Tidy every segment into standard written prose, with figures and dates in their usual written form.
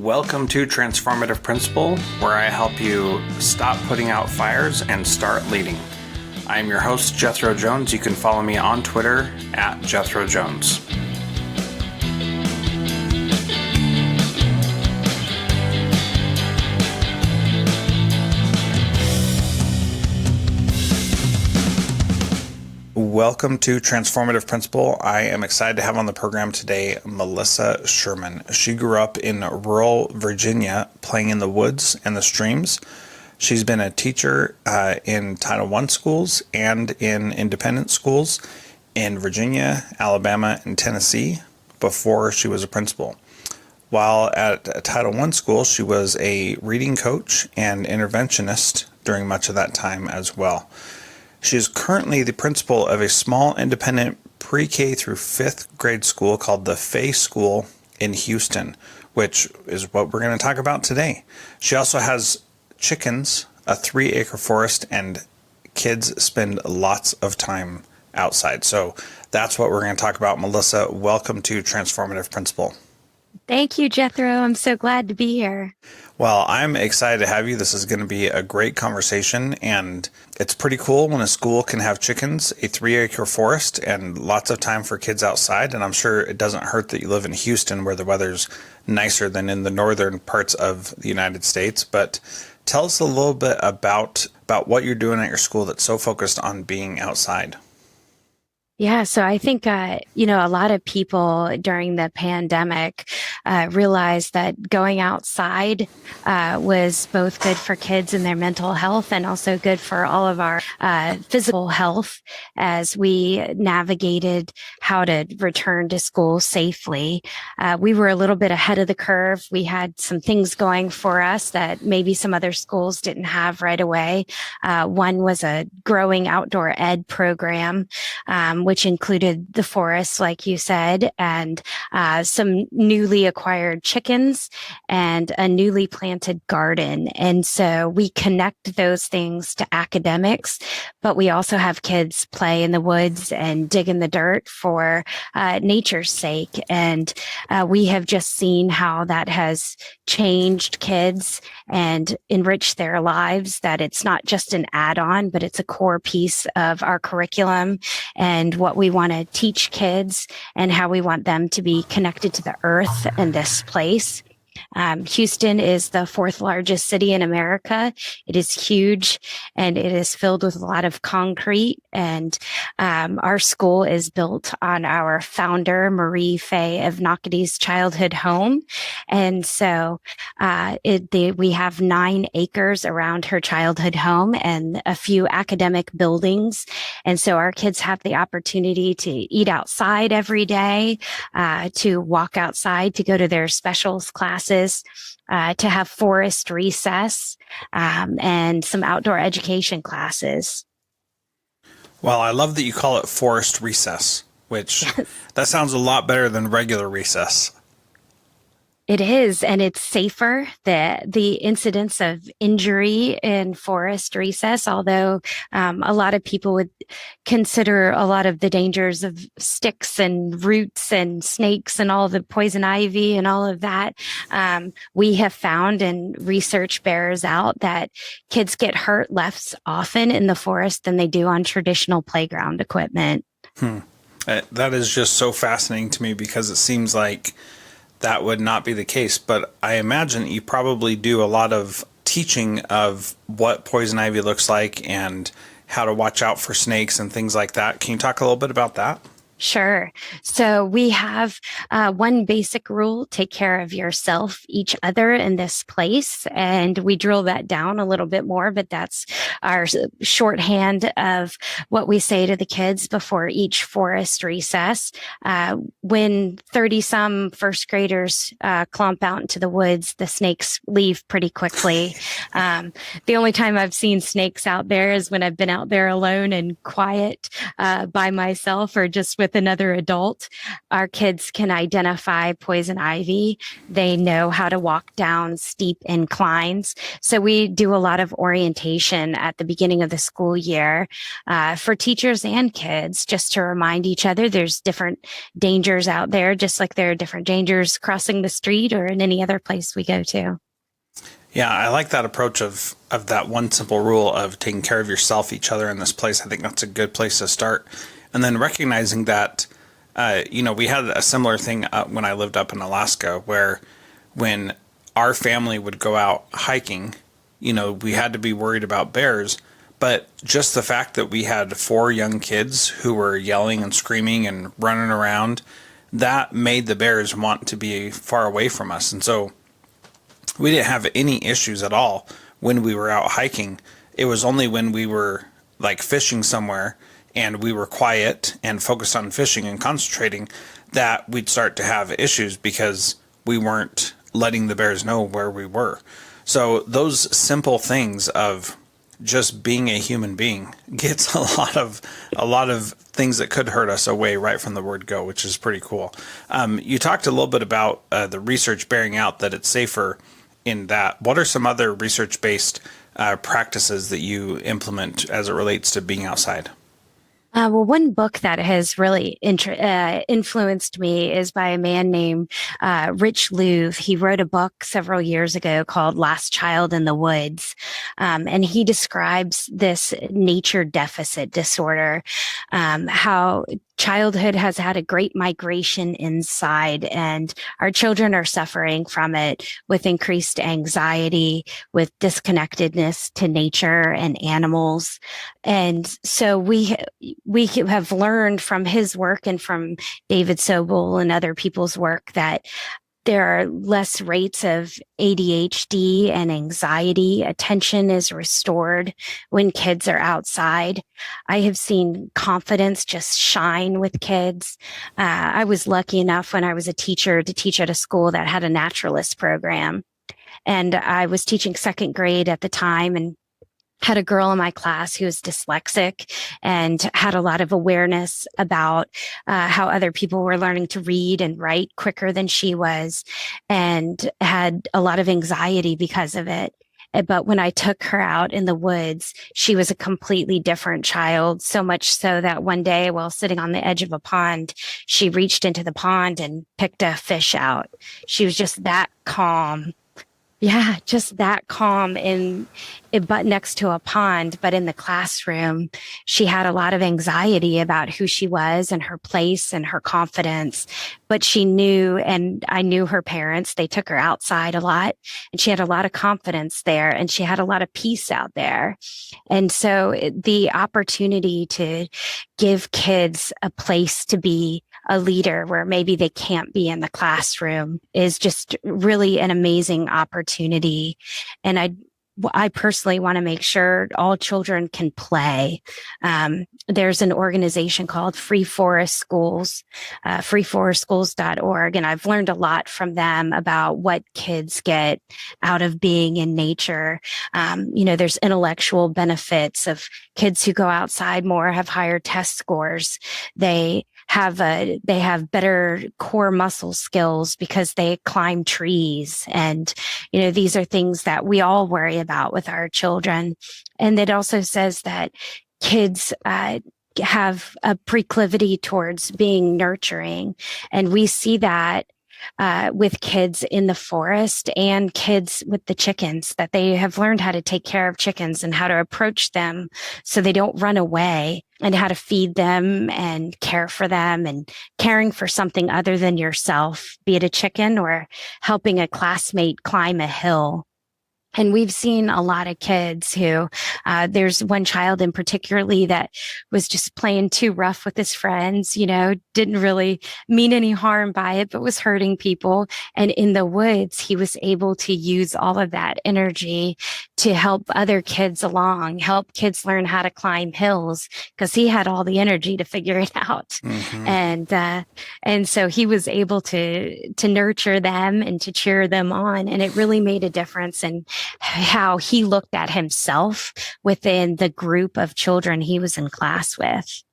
Welcome to Transformative Principal, where I help you stop putting out fires and start leading. I'm your host, Jethro Jones. You can follow me on Twitter at Jethro Jones. Welcome to Transformative Principal. I am excited to have on the program today Melissa Sherman. She grew up in rural Virginia, playing in the woods and the streams. She's been a teacher in Title I schools and in independent schools in Virginia, Alabama, and Tennessee before she was a principal. While at a Title I school, she was a reading coach and interventionist during much of that time as well. She is currently the principal of a small independent pre-K through 5th grade school called the Fay School in Houston, which is what we're going to talk about today. She also has chickens, a 3-acre forest, and kids spend lots of time outside. So that's what we're going to talk about. Melissa, welcome to Transformative Principal. Thank you, Jethro. I'm so glad to be here. Well, I'm excited to have you. This is going to be a great conversation, and it's pretty cool when a school can have chickens, a 3-acre forest, and lots of time for kids outside. And I'm sure it doesn't hurt that you live in Houston, where the weather's nicer than in the northern parts of the United States. But tell us a little bit about what you're doing at your school that's so focused on being outside. Yeah, so I think, a lot of people during the pandemic realized that going outside was both good for kids and their mental health and also good for all of our physical health as we navigated how to return to school safely. We were a little bit ahead of the curve. We had some things going for us that maybe some other schools didn't have right away. One was a growing outdoor ed program, which included the forest, like you said, and some newly acquired chickens and a newly planted garden. And so we connect those things to academics, but we also have kids play in the woods and dig in the dirt for nature's sake. And we have just seen how that has changed kids and enriched their lives, that it's not just an add-on, but it's a core piece of our curriculum and what we want to teach kids and how we want them to be connected to the earth and this place. Houston is the 4th largest city in America. It is huge and it is filled with a lot of concrete. And our school is built on our founder, Marie Fay of Nockety's childhood home. And so we have 9 acres around her childhood home and a few academic buildings. And so our kids have the opportunity to eat outside every day, to walk outside, to go to their specials classes, to have forest recess, and some outdoor education classes. Well, I love that you call it forest recess, which that sounds a lot better than regular recess. It is, and it's safer. The incidence of injury in forest recess, although a lot of people would consider a lot of the dangers of sticks and roots and snakes and all the poison ivy and all of that, we have found, and research bears out, that kids get hurt less often in the forest than they do on traditional playground equipment. That is just so fascinating to me, because it seems like that would not be the case. But I imagine you probably do a lot of teaching of what poison ivy looks like and how to watch out for snakes and things like that. Can you talk a little bit about that? Sure. So we have one basic rule: take care of yourself, each other in this place. And we drill that down a little bit more, but that's our shorthand of what we say to the kids before each forest recess. When 30-some first graders clomp out into the woods, the snakes leave pretty quickly. The only time I've seen snakes out there is when I've been out there alone and quiet by myself, or just with with another adult. Our kids can identify poison ivy. They know how to walk down steep inclines. So we do a lot of orientation at the beginning of the school year for teachers and kids, just to remind each other there's different dangers out there, just like there are different dangers crossing the street or in any other place we go to. Yeah, I like that approach of that one simple rule of taking care of yourself, each other in this place. I think that's a good place to start. And then recognizing that, we had a similar thing when I lived up in Alaska, where when our family would go out hiking, we had to be worried about bears. But just the fact that we had 4 young kids who were yelling and screaming and running around, that made the bears want to be far away from us. And so we didn't have any issues at all when we were out hiking. It was only when we were like fishing somewhere and we were quiet and focused on fishing and concentrating that we'd start to have issues because we weren't letting the bears know where we were. So those simple things of just being a human being gets a lot of things that could hurt us away right from the word go, which is pretty cool. You talked a little bit about the research bearing out that it's safer in that. What are some other research-based practices that you implement as it relates to being outside? Well, one book that has really influenced me is by a man named Rich Louv. He wrote a book several years ago called Last Child in the Woods. And he describes this nature deficit disorder, how childhood has had a great migration inside, and our children are suffering from it with increased anxiety, with disconnectedness to nature and animals. And so we have learned from his work and from David Sobel and other people's work that there are less rates of ADHD and anxiety. Attention is restored when kids are outside. I have seen confidence just shine with kids. I was lucky enough when I was a teacher to teach at a school that had a naturalist program. And I was teaching second grade at the time, and had a girl in my class who was dyslexic and had a lot of awareness about how other people were learning to read and write quicker than she was, and had a lot of anxiety because of it. But when I took her out in the woods, she was a completely different child, so much so that one day while sitting on the edge of a pond, she reached into the pond and picked a fish out. She was just that calm. Yeah, just that calm but next to a pond. But in the classroom, she had a lot of anxiety about who she was and her place and her confidence. But she knew, and I knew her parents, they took her outside a lot, and she had a lot of confidence there, and she had a lot of peace out there. And so the opportunity to give kids a place to be a leader where maybe they can't be in the classroom is just really an amazing opportunity. And I personally want to make sure all children can play. There's an organization called Free Forest Schools, freeforestschools.org. And I've learned a lot from them about what kids get out of being in nature. There's intellectual benefits of kids who go outside more, have higher test scores. They have better core muscle skills because they climb trees. And, these are things that we all worry about with our children. And it also says that kids, have a proclivity towards being nurturing. And we see that with kids in the forest and kids with the chickens, that they have learned how to take care of chickens and how to approach them so they don't run away, and how to feed them and care for them, and caring for something other than yourself, be it a chicken or helping a classmate climb a hill. And we've seen a lot of kids who, there's one child in particularly that was just playing too rough with his friends, didn't really mean any harm by it, but was hurting people. And in the woods, he was able to use all of that energy to help other kids along, help kids learn how to climb hills, because he had all the energy to figure it out. Mm-hmm. And so he was able to nurture them and to cheer them on. And it really made a difference in how he looked at himself within the group of children he was in class with.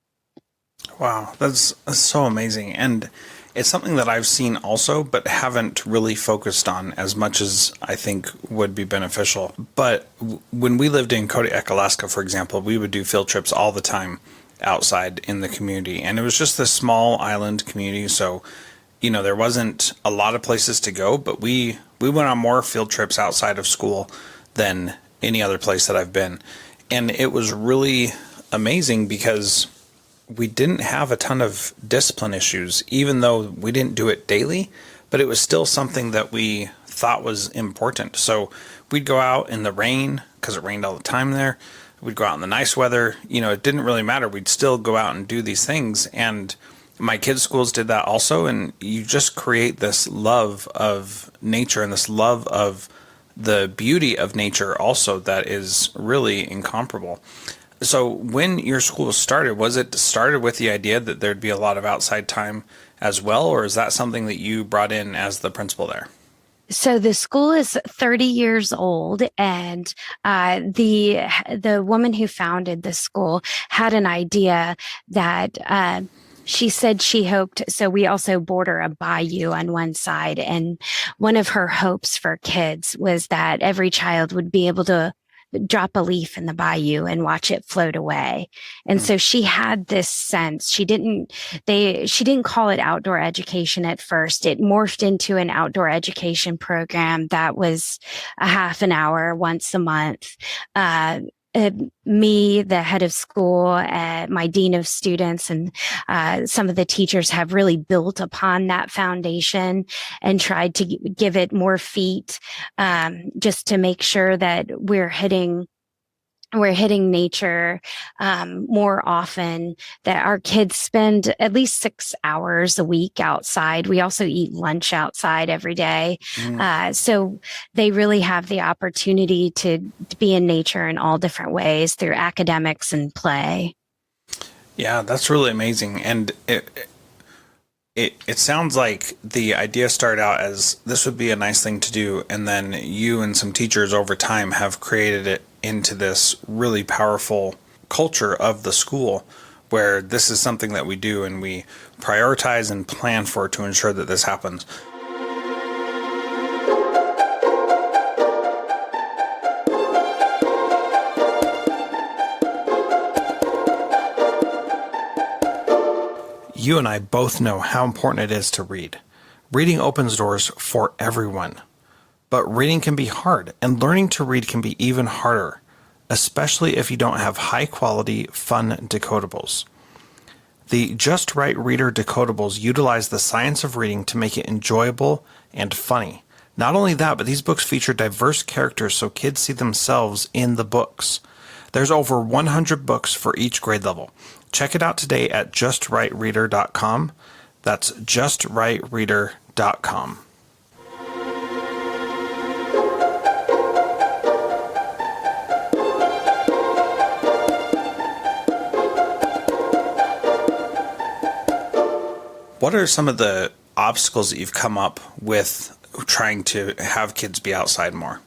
Wow, that's so amazing. And it's something that I've seen also, but haven't really focused on as much as I think would be beneficial. But when we lived in Kodiak, Alaska, for example, we would do field trips all the time outside in the community. And it was just this small island community. So, there wasn't a lot of places to go, but we went on more field trips outside of school than any other place that I've been. And it was really amazing because we didn't have a ton of discipline issues, even though we didn't do it daily, but it was still something that we thought was important. So we'd go out in the rain because it rained all the time there. We'd go out in the nice weather. It didn't really matter. We'd still go out and do these things. And my kids' schools did that also. And you just create this love of nature and this love of the beauty of nature also that is really incomparable. So when your school started, was it started with the idea that there'd be a lot of outside time as well, or is that something that you brought in as the principal there? So the school is 30 years old, and the woman who founded the school had an idea that she said she hoped. So we also border a bayou on one side, and one of her hopes for kids was that every child would be able to drop a leaf in the bayou and watch it float away. And so she had this sense. She didn't call it outdoor education at first. It morphed into an outdoor education program that was a half an hour once a month. Me, the head of school, my dean of students, and some of the teachers have really built upon that foundation and tried to give it more feet, just to make sure that we're hitting nature more often, that our kids spend at least 6 hours a week outside. We also eat lunch outside every day. So they really have the opportunity to be in nature in all different ways through academics and play. Yeah, that's really amazing. And it sounds like the idea started out as this would be a nice thing to do, and then you and some teachers over time have created it into this really powerful culture of the school where this is something that we do and we prioritize and plan for to ensure that this happens. You and I both know how important it is to read. Reading opens doors for everyone. But reading can be hard, and learning to read can be even harder, especially if you don't have high-quality, fun decodables. The Just Right Reader decodables utilize the science of reading to make it enjoyable and funny. Not only that, but these books feature diverse characters so kids see themselves in the books. There's over 100 books for each grade level. Check it out today at justrightreader.com. That's justrightreader.com. What are some of the obstacles that you've come up with trying to have kids be outside more?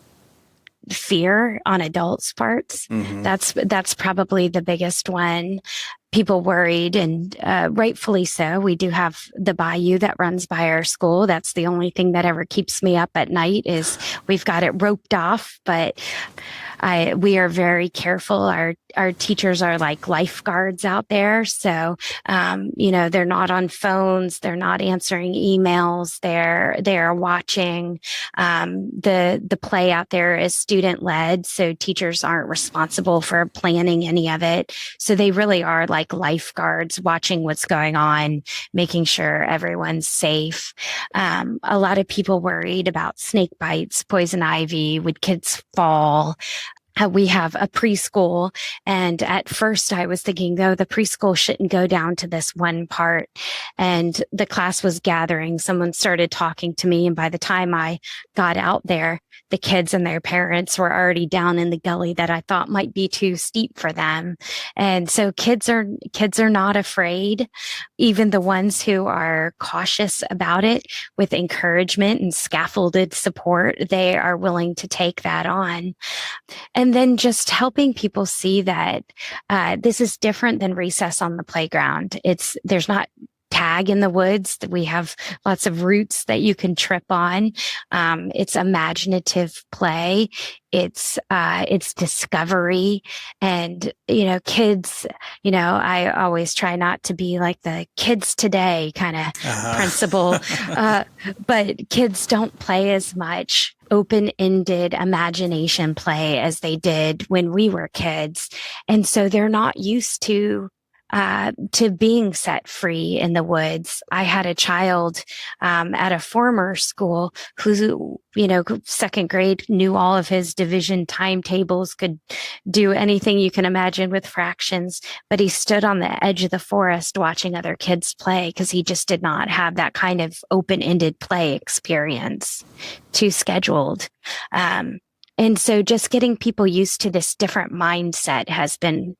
Fear on adults' parts. Mm-hmm. That's probably the biggest one. People worried, and rightfully so. We do have the bayou that runs by our school. That's the only thing that ever keeps me up at night is we've got it roped off, but we are very careful. Our teachers are like lifeguards out there. So, they're not on phones. They're not answering emails. They are watching. The play out there is student led. So teachers aren't responsible for planning any of it. So they really are like lifeguards watching what's going on, making sure everyone's safe. A lot of people worried about snake bites, poison ivy, would kids fall? We have a preschool, and at first I was thinking, no, the preschool shouldn't go down to this one part. And the class was gathering. Someone started talking to me, and by the time I got out there, the kids and their parents were already down in the gully that I thought might be too steep for them. And so kids are not afraid. Even the ones who are cautious about it, with encouragement and scaffolded support, they are willing to take that on. And and then just helping people see that this is different than recess on the playground. There's not tag in the woods. We have lots of roots that you can trip on. It's imaginative play. It's discovery. And, kids, I always try not to be like the kids today kind of principal. But kids don't play as much open-ended imagination play as they did when we were kids. And so they're not used to being set free in the woods. I had a child at a former school who, second grade, knew all of his division timetables, could do anything you can imagine with fractions, but he stood on the edge of the forest watching other kids play because he just did not have that kind of open-ended play experience, too scheduled. And so just getting people used to this different mindset has been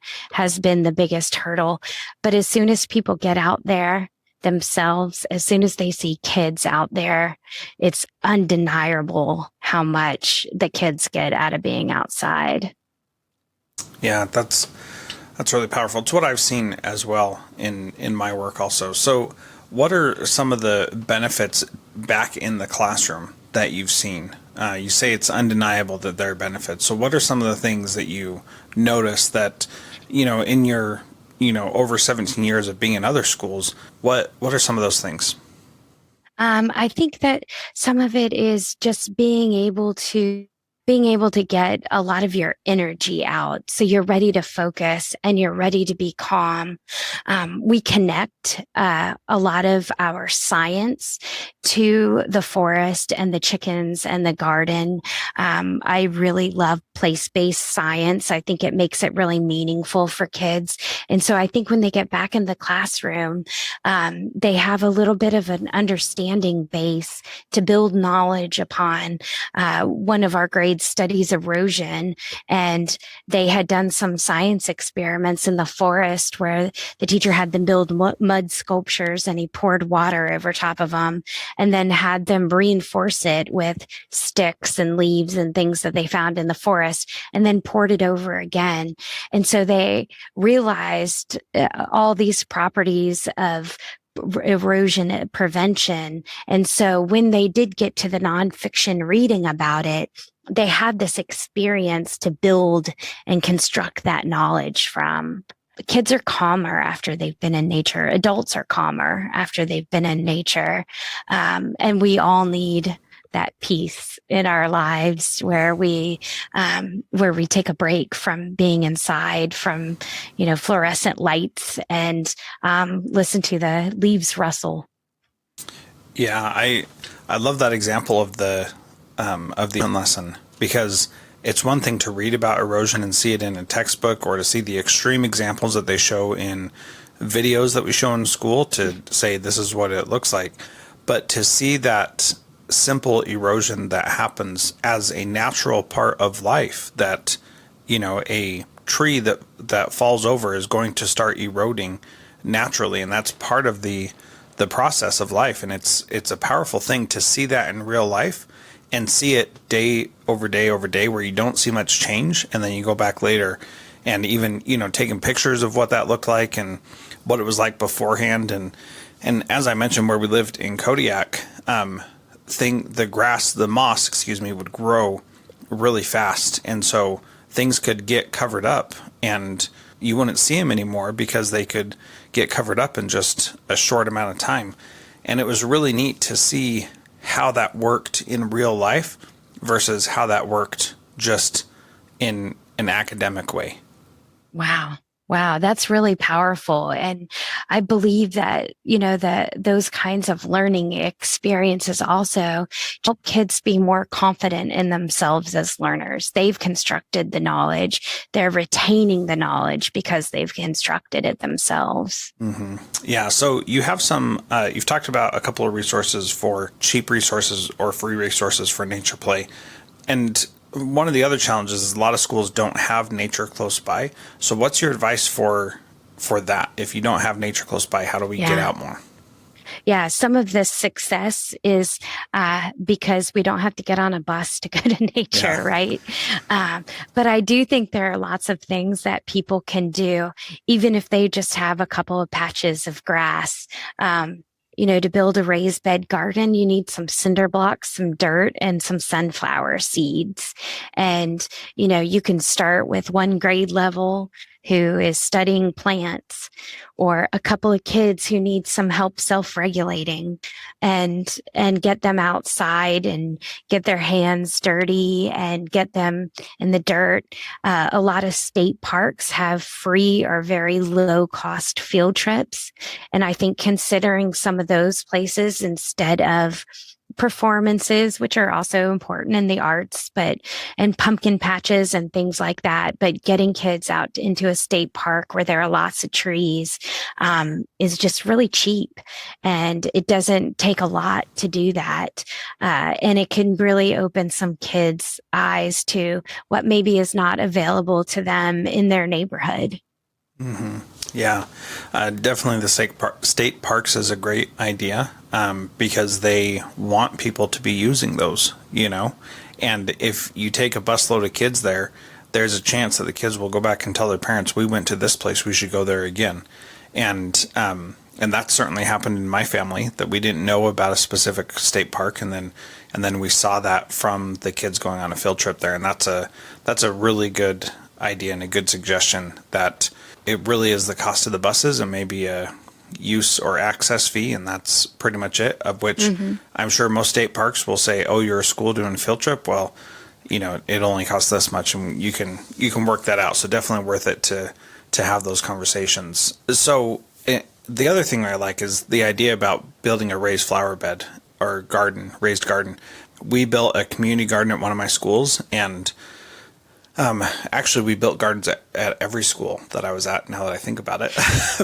the biggest hurdle. But as soon as people get out there themselves, as soon as they see kids out there, it's undeniable how much the kids get out of being outside. Yeah, that's really powerful. It's what I've seen as well in my work also. So what are some of the benefits back in the classroom that you've seen? You say it's undeniable that there are benefits. So what are some of the things that you notice that, in your, over 17 years of being in other schools, what are some of those things? I think that some of it is just being able to get a lot of your energy out. So you're ready to focus and you're ready to be calm. We connect a lot of our science to the forest and the chickens and the garden. I really love place-based science. I think it makes it really meaningful for kids. And so I think when they get back in the classroom, they have a little bit of an understanding base to build knowledge upon. One of our grades studies erosion, and they had done some science experiments in the forest where the teacher had them build mud sculptures, and he poured water over top of them and then had them reinforce it with sticks and leaves and things that they found in the forest, and then poured it over again. And so they realized all these properties of erosion prevention. And so when they did get to the nonfiction reading about it, they had this experience to build and construct that knowledge from. Kids are calmer after they've been in nature. Adults are calmer after they've been in nature. And we all need that peace in our lives where we take a break from being inside, from, fluorescent lights, and listen to the leaves rustle. Yeah, I love that example of the lesson, because it's one thing to read about erosion and see it in a textbook, or to see the extreme examples that they show in videos that we show in school to say this is what it looks like. But to see that simple erosion that happens as a natural part of life, that, a tree that falls over is going to start eroding naturally, and that's part of the process of life. And it's a powerful thing to see that in real life, and see it day over day over day, where you don't see much change, and then you go back later and even, taking pictures of what that looked like and what it was like beforehand. And as I mentioned, where we lived in Kodiak, the moss, would grow really fast. And so things could get covered up, and you wouldn't see them anymore because they could get covered up in just a short amount of time. And it was really neat to see how that worked in real life versus how that worked just in an academic way. Wow, that's really powerful. And I believe that, those kinds of learning experiences also help kids be more confident in themselves as learners. They've constructed the knowledge. They're retaining the knowledge because they've constructed it themselves. Mm-hmm. Yeah. So you have you've talked about a couple of resources, for cheap resources or free resources for nature play. And one of the other challenges is a lot of schools don't have nature close by. So what's your advice for that? If you don't have nature close by, how do we get out more? Yeah, some of this success is because we don't have to get on a bus to go to Yeah. nature, right? Um, but I do think there are lots of things that people can do, even if they just have a couple of patches of grass. To build a raised bed garden, you need some cinder blocks, some dirt, and some sunflower seeds. And, you can start with one grade level who is studying plants, or a couple of kids who need some help self-regulating, and get them outside and get their hands dirty and get them in the dirt. A lot of state parks have free or very low cost field trips. And I think considering some of those places instead of performances, which are also important in the arts, and pumpkin patches and things like that. But getting kids out into a state park where there are lots of trees is just really cheap. And it doesn't take a lot to do that. And it can really open some kids' eyes to what maybe is not available to them in their neighborhood. Hmm. Yeah, definitely the state parks is a great idea because they want people to be using those, And if you take a busload of kids there, there's a chance that the kids will go back and tell their parents, "We went to this place, we should go there again." And that certainly happened in my family, that we didn't know about a specific state park, and then we saw that from the kids going on a field trip there, and that's a really good idea and a good suggestion, that it really is the cost of the buses and maybe a use or access fee, and that's pretty much it, of which I'm sure most state parks will say, "Oh, you're a school doing a field trip, well, it only costs this much," and you can work that out. So definitely worth it to have those conversations. So the other thing I like is the idea about building a raised flower bed or raised garden. We built a community garden at one of my schools, and actually, we built gardens at every school that I was at, now that I think about it,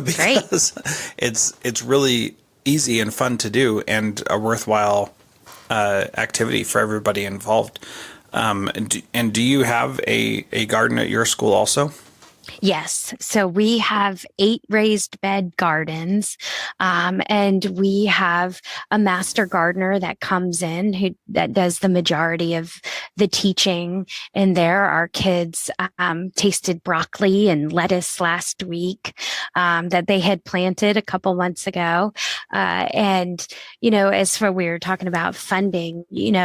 because it's really easy and fun to do, and a worthwhile activity for everybody involved. And do you have a garden at your school also? Yes. So we have 8 raised bed gardens, and we have a master gardener that comes in that does the majority of the teaching. And there, our kids tasted broccoli and lettuce last week that they had planted a couple months ago. And as for we were talking about funding,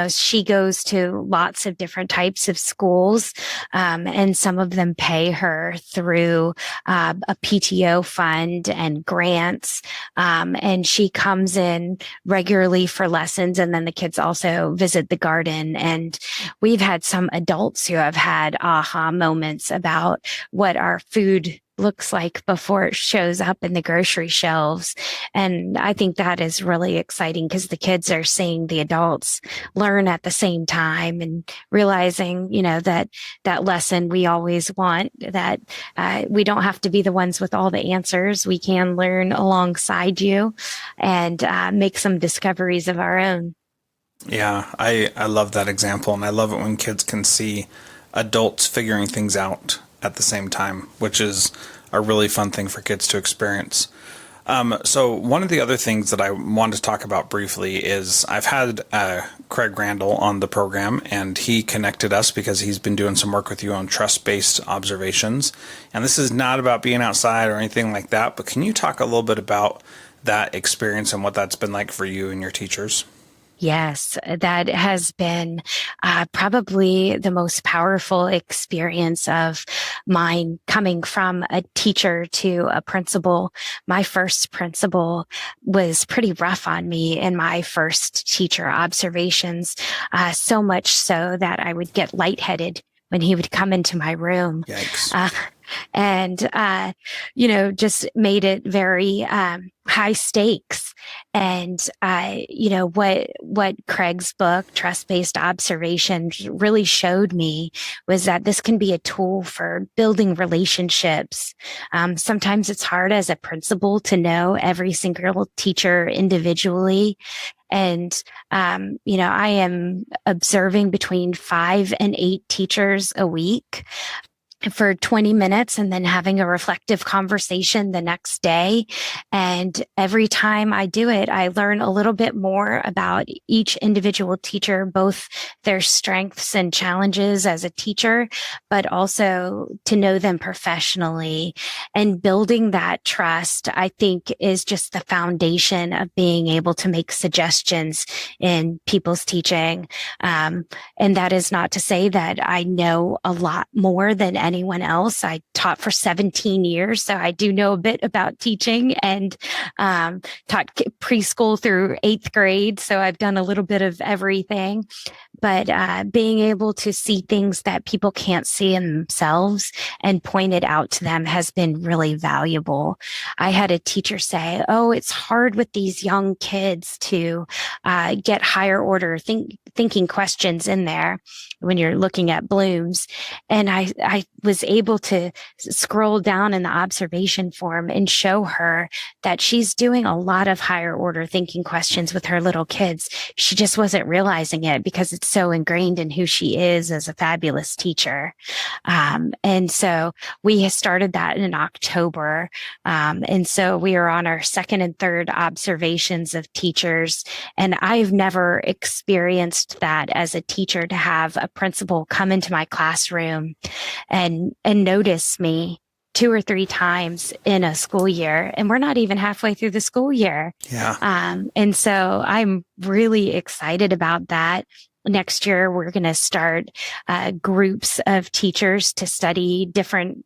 she goes to lots of different types of schools, and some of them pay her through a PTO fund and grants. And she comes in regularly for lessons. And then the kids also visit the garden. And we've had some adults who have had aha moments about what our food looks like before it shows up in the grocery shelves. And I think that is really exciting because the kids are seeing the adults learn at the same time and realizing, that lesson we always want, that we don't have to be the ones with all the answers. We can learn alongside you and make some discoveries of our own. Yeah, I love that example, and I love it when kids can see adults figuring things out at the same time, which is a really fun thing for kids to experience. So one of the other things that I wanted to talk about briefly is I've had Craig Randall on the program, and he connected us because he's been doing some work with you on trust-based observations. And this is not about being outside or anything like that, but can you talk a little bit about that experience and what that's been like for you and your teachers? Yes, that has been probably the most powerful experience of mine, coming from a teacher to a principal. My first principal was pretty rough on me in my first teacher observations, so much so that I would get lightheaded when he would come into my room. Yikes. And just made it very high stakes. And what Craig's book, Trust-Based Observations, really showed me was that this can be a tool for building relationships. Sometimes it's hard as a principal to know every single teacher individually. And, I am observing between 5 and 8 teachers a week. for 20 minutes and then having a reflective conversation the next day. And every time I do it, I learn a little bit more about each individual teacher, both their strengths and challenges as a teacher, but also to know them professionally. And building that trust, I think, is just the foundation of being able to make suggestions in people's teaching. And that is not to say that I know a lot more than anyone else. I taught for 17 years, so I do know a bit about teaching, and taught preschool through 8th grade. So I've done a little bit of everything. But being able to see things that people can't see in themselves and point it out to them has been really valuable. I had a teacher say, "Oh, it's hard with these young kids to get higher order thinking questions in there when you're looking at blooms." And I was able to scroll down in the observation form and show her that she's doing a lot of higher order thinking questions with her little kids. She just wasn't realizing it because it's so ingrained in who she is as a fabulous teacher. And so we started that in October. And so we are on our second and third observations of teachers. And I've never experienced that as a teacher, to have a principal come into my classroom and notice me 2 or 3 times in a school year. And we're not even halfway through the school year. Yeah. And so I'm really excited about that. Next year, we're going to start groups of teachers to study different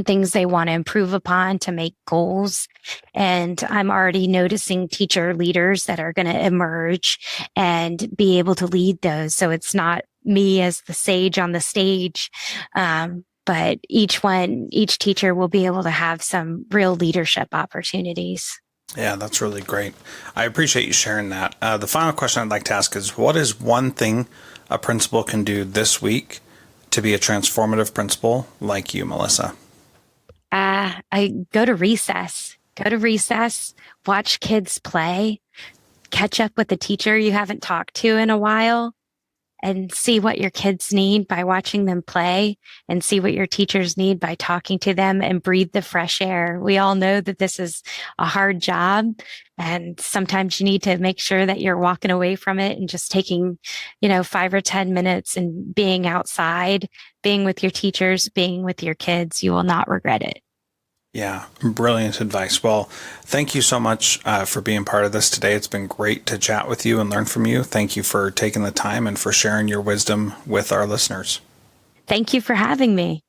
things they want to improve upon, to make goals. And I'm already noticing teacher leaders that are going to emerge and be able to lead those. So it's not me as the sage on the stage. But each teacher will be able to have some real leadership opportunities. Yeah, that's really great. I appreciate you sharing that. The final question I'd like to ask is, what is one thing a principal can do this week to be a transformative principal like you, Melissa? I go to recess. Watch kids play, catch up with the teacher you haven't talked to in a while, and see what your kids need by watching them play, and see what your teachers need by talking to them, and breathe the fresh air. We all know that this is a hard job, and sometimes you need to make sure that you're walking away from it and just taking, 5 or 10 minutes and being outside, being with your teachers, being with your kids. You will not regret it. Yeah, brilliant advice. Well, thank you so much for being part of this today. It's been great to chat with you and learn from you. Thank you for taking the time and for sharing your wisdom with our listeners. Thank you for having me.